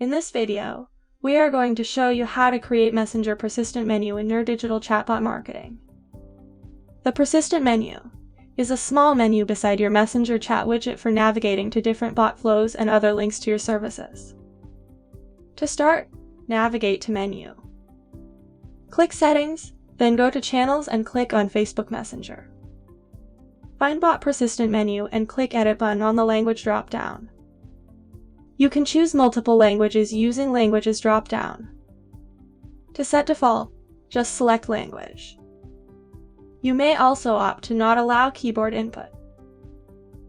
In this video, we are going to show you how to create Messenger persistent menu in nerDigital Chatbot Marketing. The persistent menu is a small menu beside your Messenger chat widget for navigating to different bot flows and other links to your services. To start, navigate to Menu. Click Settings, then go to Channels and click on Facebook Messenger. Find Bot Persistent Menu and click Edit button on the Language drop-down. You can choose multiple languages using Languages drop-down. To set default, just select Language. You may also opt to not allow keyboard input.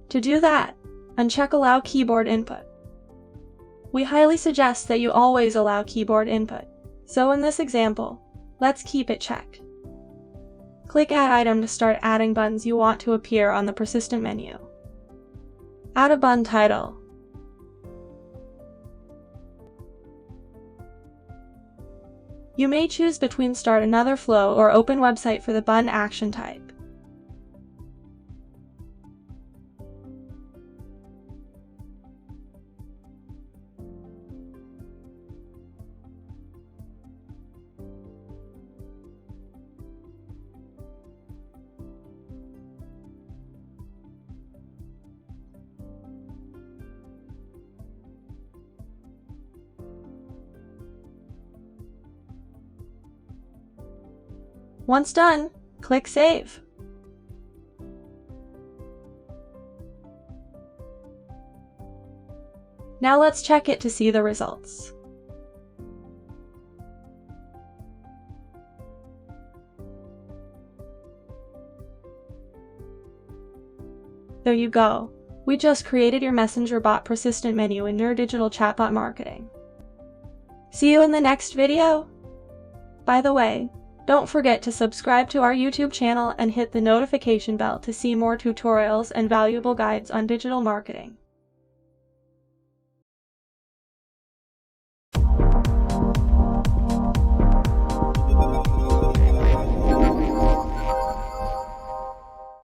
To do that, uncheck Allow Keyboard Input. We highly suggest that you always allow keyboard input, so in this example, let's keep it checked. Click Add Item to start adding buttons you want to appear on the persistent menu. Add a button title. You may choose between Start Another Flow or Open Website for the button action type. Once done, click Save. Now let's check it to see the results. There you go. We just created your Messenger bot persistent menu in nerDigital Chatbot Marketing. See you in the next video. By the way, don't forget to subscribe to our YouTube channel and hit the notification bell to see more tutorials and valuable guides on digital marketing.